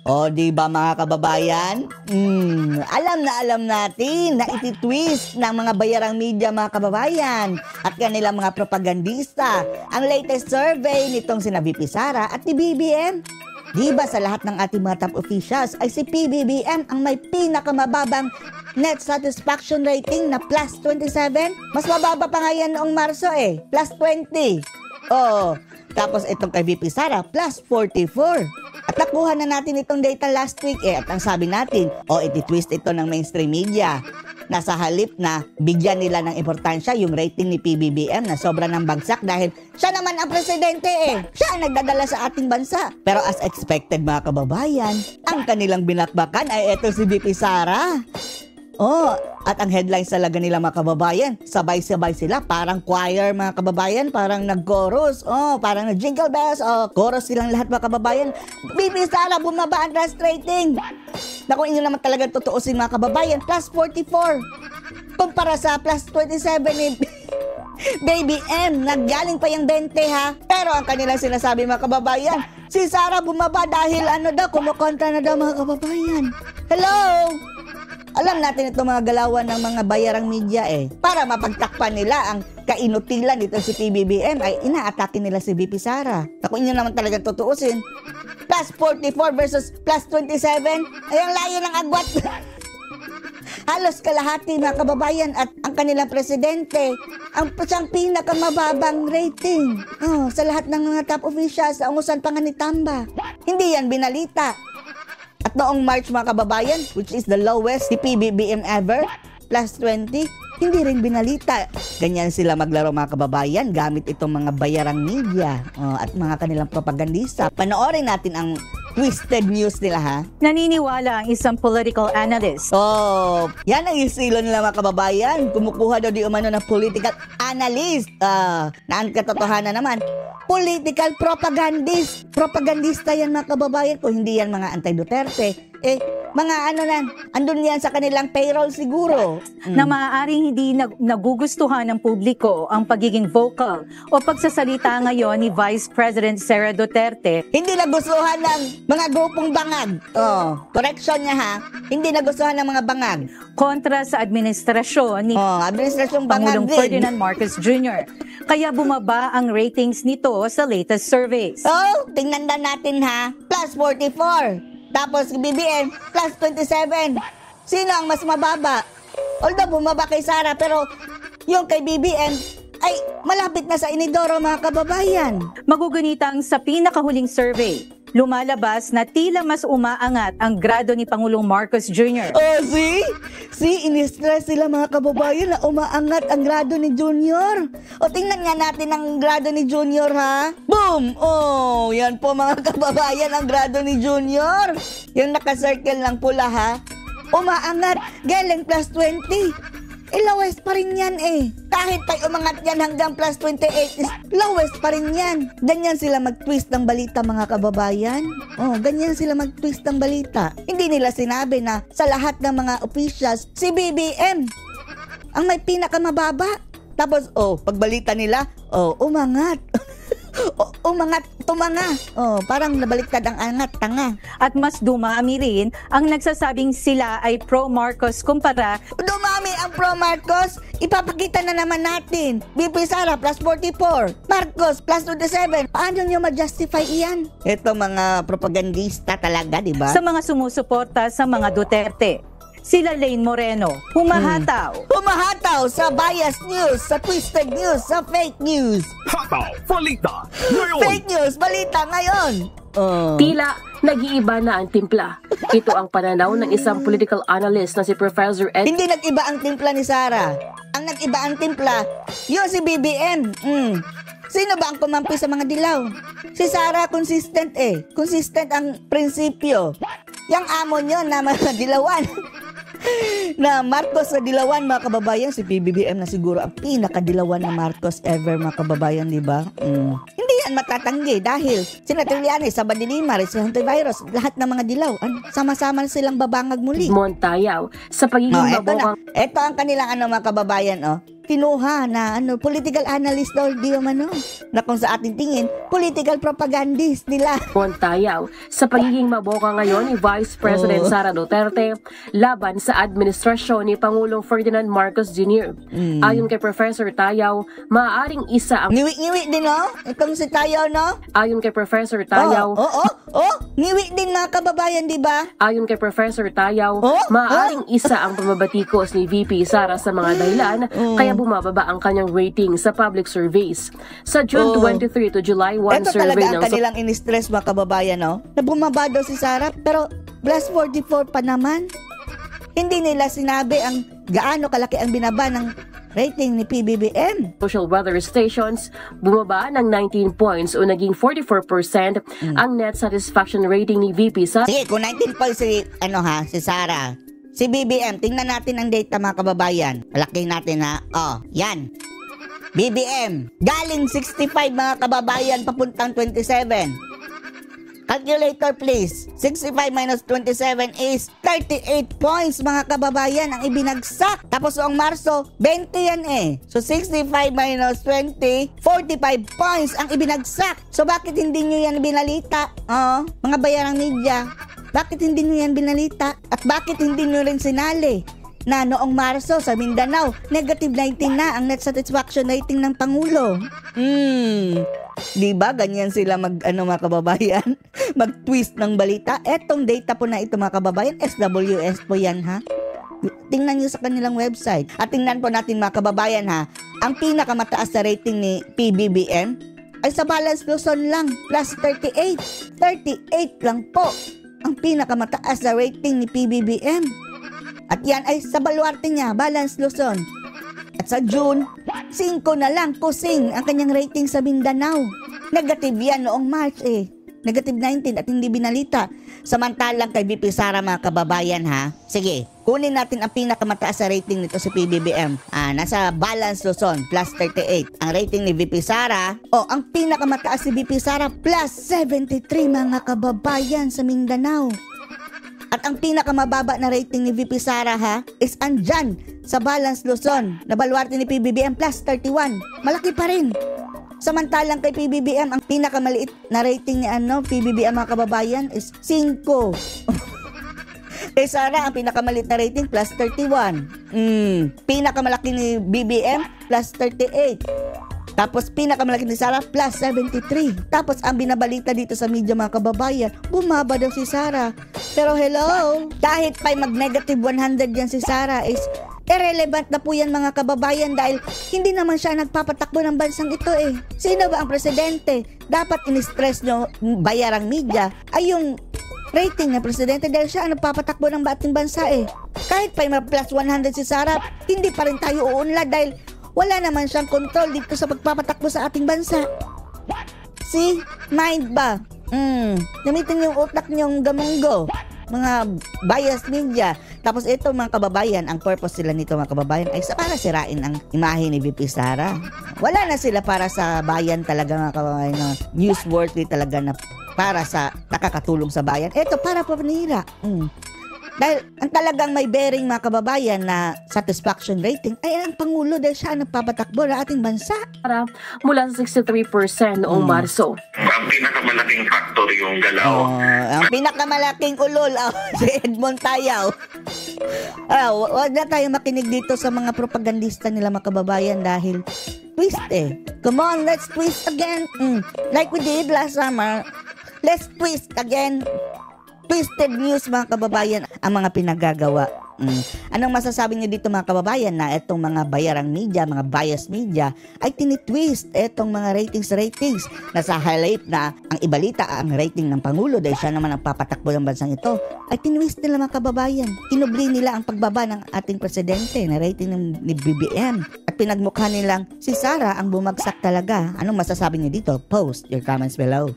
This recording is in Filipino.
O, di ba mga kababayan? Alam natin na iti-twist ng mga bayarang media mga kababayan at kanilang mga propagandista ang latest survey nitong sina VP Sara at ni BBM. Di ba sa lahat ng ating mga top officials ay si PBBM ang may pinakamababang net satisfaction rating na plus 27? Mas mababa pa nga yan noong Marso plus 20. Oh, tapos itong kay VP Sara, plus 44. At nakuha na natin itong data last week at ang sabi natin, iti-twist ito ng mainstream media. Nasa halip na bigyan nila ng importansya yung rating ni PBBM na sobra ng bagsak dahil siya naman ang presidente Siya ang nagdadala sa ating bansa. Pero as expected mga kababayan, ang kanilang binakbakan ay ito si VP Sara. At ang headlines talaga nila mga kababayan, sabay-sabay sila, parang choir mga kababayan, parang nag-chorus, parang nag-jingle bells, chorus silang lahat mga kababayan. VP Sara, bumaba ang trust rating. Naku, inyo naman talaga tutuusin mga kababayan, plus 44. Kumpara sa plus 27 ni Baby M, naggaling pa yung 20 ha. Pero ang kanilang sinasabi mga kababayan, si Sara bumaba dahil kumukontra na daw mga kababayan. Hello? Alam natin itong mga galawan ng mga bayarang media para mapagtakpan nila ang kainutilan dito si PBBM ay inaatake nila si VP Sara. Kung inyo naman talaga tutuusin, plus 44 versus plus 27, ay ang layo ng agwat. Halos kalahati mga kababayan at ang kanilang presidente ang siyang pinakamababang rating sa lahat ng mga top officials sa ungusan pa nga ni Tamba. Hindi yan binalita. At noong March mga kababayan, which is the lowest ni PBBM ever, plus 20, hindi rin binalita. Ganyan sila maglaro mga kababayan gamit itong mga bayarang media at mga kanilang propagandista. Panoorin natin ang twisted news nila ha. Naniniwala ang isang political analyst. Yan ang estilo nila mga kababayan. Kumukuha daw di umano ng political analyst. Na ang katotohanan naman, political propagandist. Propagandista yan mga kababayan. Kung hindi yan mga anti-Duterte, mga andun yan sa kanilang payroll siguro. Na maaaring hindi nagugustuhan ng publiko ang pagiging vocal o pagsasalita ngayon ni Vice President Sara Duterte. Hindi nagustuhan ng mga grupong bangag. Correction niya ha. Hindi nagustuhan ng mga bangag. Kontra sa administrasyon ni administrasyong bangag Pangulong Ferdinand Marcos Jr. Kaya bumaba ang ratings nito sa latest surveys. Tingnan na natin ha. Plus 44. Tapos BBM, plus 27. Sino ang mas mababa? Although bumaba kay Sara, pero yung kay BBM ay malapit na sa inidoro mga kababayan. Magugunitang sa pinakahuling survey, lumalabas na tila mas umaangat ang grado ni Pangulong Marcos Jr. See, in-stress sila mga kababayan na umaangat ang grado ni Junior. Tingnan nga natin ang grado ni Junior ha. Boom! Yan po mga kababayan ang grado ni Junior. Yung naka-circle lang pula ha. Umaangat, galing plus 20. Lowest pa rin yan Kahit tayo umangat yan hanggang plus 28 is lowest pa rin yan. Ganyan sila mag-twist ng balita mga kababayan. Ganyan sila mag-twist ng balita. Hindi nila sinabi na sa lahat ng mga officials, si BBM ang may pinakamababa. Tapos, pagbalita nila, umangat. Tumanga. Parang nabaliktad ang angat, tanga. At mas dumami rin ang nagsasabing sila ay pro-Marcos kumpara. Dumami ang pro-Marcos, ipapakita na naman natin. VP Sara plus 44, Marcos plus 27. Paano nyo ma-justify iyan? Ito mga propagandista talaga, di ba? Sa mga sumusuporta sa mga Duterte. Sila Lane Moreno, humahataw sa bias news, sa twisted news, sa fake news. Hataw, balita, ngayon. Fake news, balita ngayon. Tila nag-iiba na ang timpla. Ito ang pananaw ng isang political analyst na si Professor Ed. Hindi nag-iba ang timpla ni Sara. Ang nag-iba ang timpla, yung si BBM. Sino ba ang kumampi sa mga dilaw? Si Sara consistent Consistent ang prinsipyo. Yang amo nyo na mga dilawan. Na Marcos sa dilawan mga kababayan, si PBBM na siguro ang pinakadilawan na Marcos ever mga kababayan, di ba? Hindi yan matatanggi dahil sina Trillanes, sa Badilima, si antivirus, lahat ng mga dilaw, sama-sama silang babangag muli. Montayaw sa pagiging mabukang. Ito ang kanilang mga kababayan, kinuha na political analyst daw di umano, na kung sa ating tingin political propagandist nila. Montayaw sa pagiging maboka ngayon ni Vice President Sara Duterte laban sa administrasyon ni Pangulong Ferdinand Marcos Jr. Ayon kay Professor Tayaw, maaaring isa ang Ngiwi-ngiwi din, no? Itong si Tayaw, no? Ayon kay Professor Tayaw, Ngiwi din, mga kababayan, di ba? Ayon kay Professor Tayaw, maaaring isa ang pamabatikos ni VP Sara sa mga dahilan kaya bumababa ang kanyang rating sa public surveys. Sa June 23 to July 1 Ito survey talaga ang ng kanilang in-stress, mga kababayan, no? Na bumaba daw si Sara, pero plus 44 pa naman. Hindi nila sinabi ang gaano kalaki ang binaba ng rating ni PBBM. social weather stations, bumaba ng 19 points o naging 44% ang net satisfaction rating ni VP Sara. Sige, kung 19 points si Sara. Si BBM, tingnan natin ang data, mga kababayan. Palaki natin, ha? Yan. BBM, galing 65, mga kababayan, papuntang 27. Calculator, please. 65 minus 27 is 38 points, mga kababayan, ang ibinagsak. Tapos noong Marso, 20 yan eh. So 65 minus 20, 45 points ang ibinagsak. So bakit hindi nyo yan binalita? Mga bayarang media, bakit hindi nyo yan binalita? At bakit hindi nyo rin sinali na noong Marso sa Mindanao, negative 19 na ang net satisfaction rating ng Pangulo? Diba ganyan sila mga kababayan? Mag-twist ng balita. Etong data po na ito, mga kababayan, SWS po yan, ha? Tingnan nyo sa kanilang website. At tingnan po natin, mga kababayan, ha? Ang pinakamataas na rating ni PBBM ay sa Balance Luzon lang, plus 38. 38 lang po ang pinakamataas na rating ni PBBM. At yan ay sa baluarte niya, Balance Luzon. At sa June, 5 na lang, kusing ang kanyang rating sa Mindanao. Negative yan noong March eh. Negative 19 at hindi binalita. Samantalang kay VP Sara, mga kababayan, ha? Sige, kunin natin ang pinakamataas sa rating nito si PBBM. Nasa Balance Luzon, plus 38. Ang rating ni VP Sara, ang pinakamataas si VP Sara, plus 73, mga kababayan, sa Mindanao. At ang pinakamababa na rating ni VP Sara, ha, is andyan sa Balance Luzon, na baluarte ni PBBM, plus 31. Malaki pa rin. Samantalang kay PBBM, ang pinakamaliit na rating ni PBBM, mga kababayan, is 5. Kay Sara, ang pinakamaliit na rating, plus 31. Pinakamalaki ni BBM, plus 38. Tapos pinakamalaki ni Sara, plus 73. Tapos ang binabalita dito sa media, mga kababayan, bumaba daw si Sara. Pero hello, kahit pa mag-negative 100 yan si Sara, is irrelevant na po yan, mga kababayan, dahil hindi naman siya nagpapatakbo ng bansang ito eh. Sino ba ang presidente? Dapat in-stress nyo, bayarang media, ay yung rating ng presidente, dahil siya ang nagpapatakbo ng ating bansa eh. Kahit pa yung plus 100 si Sara, hindi pa rin tayo uunlad dahil wala naman siyang control dito sa pagpapatakbo sa ating bansa. See? Mind ba? Gamitin yung utak nyong gamunggo, mga biased media. Tapos ito, mga kababayan, ang purpose sila nito, mga kababayan, ay para sirain ang imahe ni VP Sara. Wala na sila para sa bayan talaga, mga kababayan, na newsworthy talaga na para sa nakakatulong sa bayan. Ito, para panira. Dahil ang talagang may bearing, mga kababayan, na satisfaction rating ay ang Pangulo, dahil siya ang nagpapatakbo ng ating bansa. Mula sa 63% noong Marso. Ang pinakamalaking factor yung galaw. Ang pinakamalaking ulol, si Edmond Tayaw. Huwag na tayo makinig dito sa mga propagandista nila, mga kababayan, dahil twist eh. Come on, let's twist again. Like we did last summer. Let's twist again. Twisted news, mga kababayan, ang mga pinagagawa. Anong masasabi niyo dito, mga kababayan, na itong mga bayarang media, mga biased media, ay tinitwist itong mga ratings na sa highlight na ang ibalita ang rating ng Pangulo dahil siya naman ang papatakbo ng bansang ito, ay tinwist nila, mga kababayan. Kinubli nila ang pagbaba ng ating presidente na rating ni BBM at pinagmukha nilang si Sara ang bumagsak talaga. Anong masasabi niyo dito? Post your comments below.